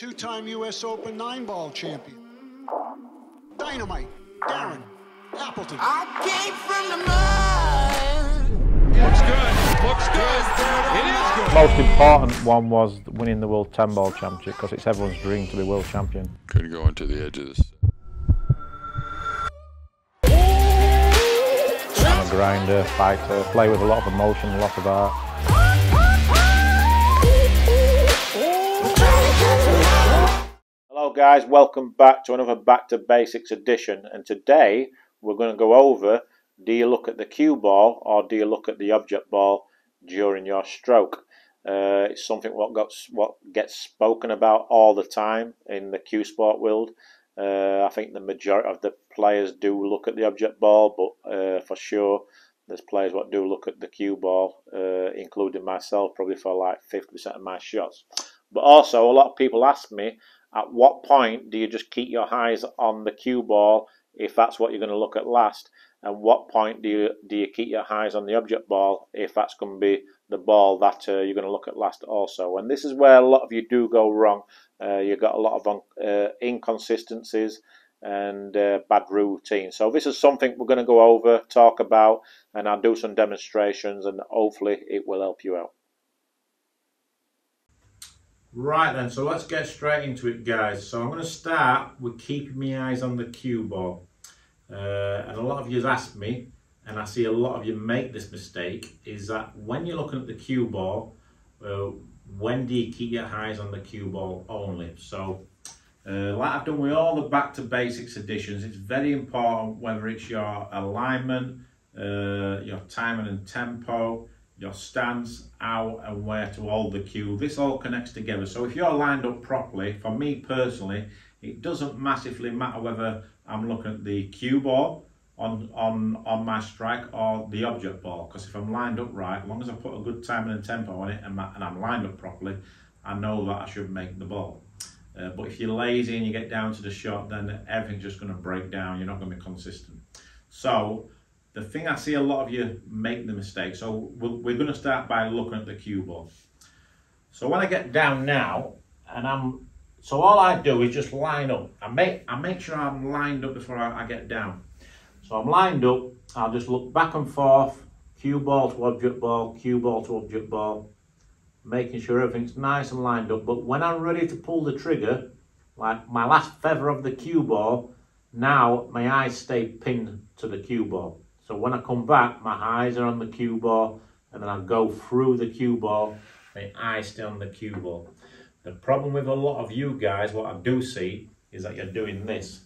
Two-time U.S. Open 9-ball champion. Dynamite, Darren Appleton. I came from the mud. Looks good. Looks good. It is good. The most important one was winning the World 10-ball championship because it's everyone's dream to be world champion. Couldn't go into the edge of this. I'm a grinder, fighter, play with a lot of emotion, a lot of art. Hello guys, welcome back to another Back to Basics edition, and today we're going to go over, do you look at the cue ball or do you look at the object ball during your stroke? It's something what gets spoken about all the time in the cue sport world. I think the majority of the players do look at the object ball, but for sure there's players what do look at the cue ball, including myself, probably for like 50% of my shots. But also a lot of people ask me, at what point do you just keep your eyes on the cue ball if that's what you're going to look at last? And what point do you keep your eyes on the object ball if that's going to be the ball that you're going to look at last also? And this is where a lot of you do go wrong. You've got a lot of inconsistencies and bad routine. So this is something we're going to go over, talk about, and I'll do some demonstrations and hopefully it will help you out. Right then, so let's get straight into it guys. So I'm going to start with keeping my eyes on the cue ball. And a lot of you ask me, and I see a lot of you make this mistake, is that when you're looking at the cue ball, when do you keep your eyes on the cue ball only? So like I've done with all the Back to Basics editions, it's very important whether it's your alignment, your timing and tempo, your stance, out and where to hold the cue. This all connects together. So if you're lined up properly, for me personally, it doesn't massively matter whether I'm looking at the cue ball on my strike or the object ball, because if I'm lined up right, as long as I put a good timing and tempo on it and I'm lined up properly, I know that I should make the ball. But if you're lazy and you get down to the shot, then everything's just going to break down. You're not going to be consistent. So the thing I see a lot of you make the mistake. So we're going to start by looking at the cue ball. So when I get down now, and so all I do is just line up. I make sure I'm lined up before I get down. So I'm lined up. I'll just look back and forth, cue ball to object ball, cue ball to object ball, making sure everything's nice and lined up. But when I'm ready to pull the trigger, like my last feather of the cue ball, now my eyes stay pinned to the cue ball. So when I come back, my eyes are on the cue ball, and then I go through the cue ball, my eyes stay on the cue ball. The problem with a lot of you guys, what I do see, is that you're doing this.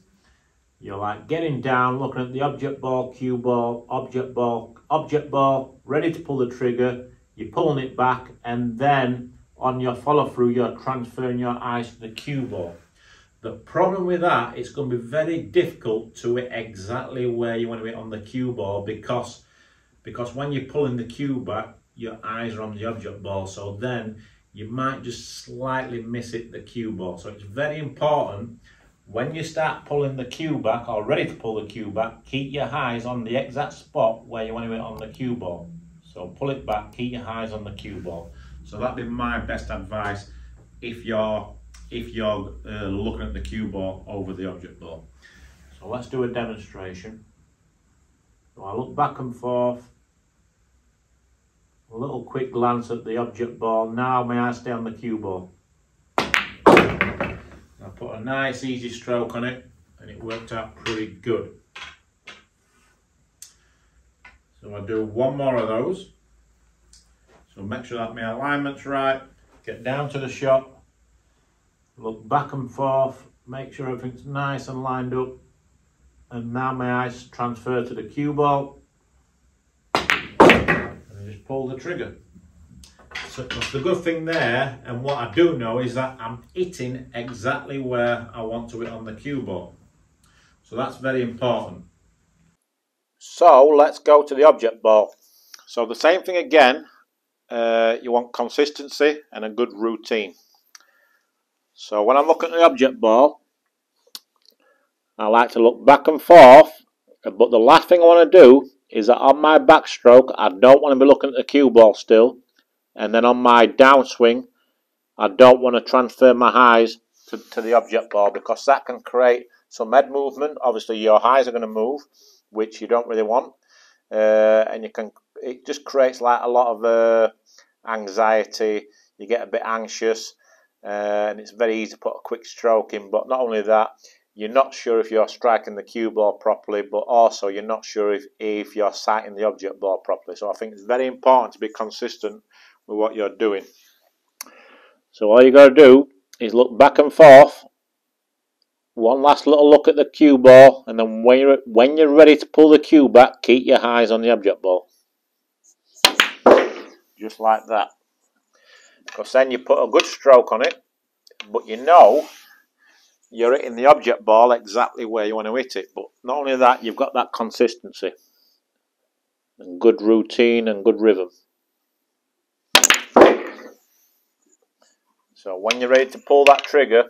You're like getting down, looking at the object ball, cue ball, object ball, ready to pull the trigger, you're pulling it back, and then on your follow through, you're transferring your eyes to the cue ball. The problem with that, it's going to be very difficult to hit exactly where you want to hit on the cue ball, because when you're pulling the cue back, your eyes are on the object ball, so then you might just slightly miss it the cue ball. So it's very important when you start pulling the cue back or ready to pull the cue back, keep your eyes on the exact spot where you want to hit on the cue ball. So pull it back, keep your eyes on the cue ball. So that'd be my best advice if you're looking at the cue ball over the object ball. So let's do a demonstration. So I look back and forth, a little quick glance at the object ball. Now my eyes stay on the cue ball. I put a nice easy stroke on it and it worked out pretty good. So I do one more of those. So make sure that my alignment's right, get down to the shot, look back and forth, make sure everything's nice and lined up, and now my eyes transfer to the cue ball, and just pull the trigger. So that's the good thing there, and what I do know is that I'm hitting exactly where I want to hit on the cue ball. So that's very important. So let's go to the object ball. So the same thing again, you want consistency and a good routine. So when I'm looking at the object ball, I like to look back and forth, but the last thing I want to do is that on my backstroke, I don't want to be looking at the cue ball still, and then on my downswing, I don't want to transfer my eyes to the object ball, because that can create some head movement. Obviously your eyes are going to move, which you don't really want, and it just creates like a lot of anxiety. You get a bit anxious, and it's very easy to put a quick stroke in. But not only that, you're not sure if you're striking the cue ball properly, but also you're not sure if you're sighting the object ball properly. So I think it's very important to be consistent with what you're doing. So all you got to do is look back and forth, one last little look at the cue ball, and then when you're ready to pull the cue back, keep your eyes on the object ball. Just like that. Because then you put a good stroke on it, but you know you're hitting the object ball exactly where you want to hit it. But not only that, you've got that consistency and good routine and good rhythm. So when you're ready to pull that trigger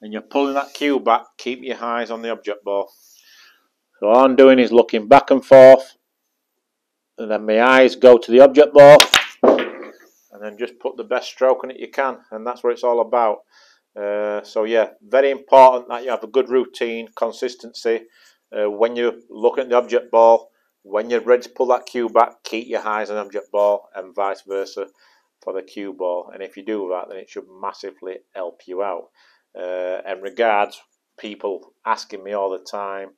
and you're pulling that cue back, keep your eyes on the object ball. So all I'm doing is looking back and forth, and then my eyes go to the object ball, and then just put the best stroke on it you can, and that's what it's all about. So yeah, very important that you have a good routine, consistency. When you're looking at the object ball, when you're ready to pull that cue back, keep your eyes on the object ball, and vice versa for the cue ball. And if you do that, then it should massively help you out. And regards people asking me all the time,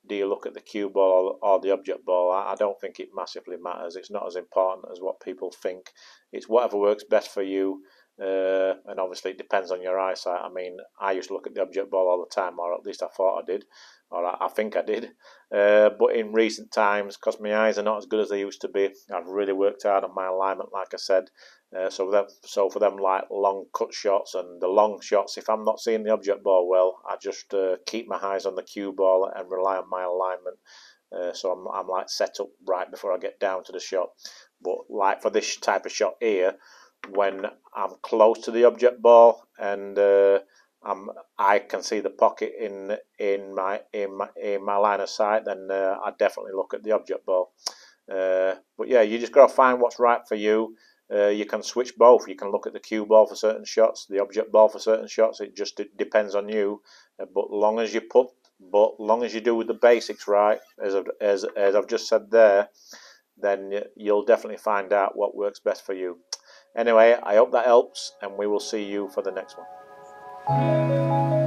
do you look at the cue ball or the object ball? I don't think it massively matters. It's not as important as what people think. It's whatever works best for you. And obviously it depends on your eyesight. I mean, I used to look at the object ball all the time, or at least I thought I did, or I think I did. But in recent times, because my eyes are not as good as they used to be, I've really worked hard on my alignment, like I said. So for them like long cut shots and the long shots, if I'm not seeing the object ball well, I just keep my eyes on the cue ball and rely on my alignment. So I'm like set up right before I get down to the shot. But like for this type of shot here, when I'm close to the object ball and I can see the pocket in my line of sight, then I definitely look at the object ball. But yeah, you just got to find what's right for you. You can switch both. You can look at the cue ball for certain shots, the object ball for certain shots. It just depends on you. But long as you do with the basics right, as I've just said there, then you'll definitely find out what works best for you. Anyway, I hope that helps, and we will see you for the next one.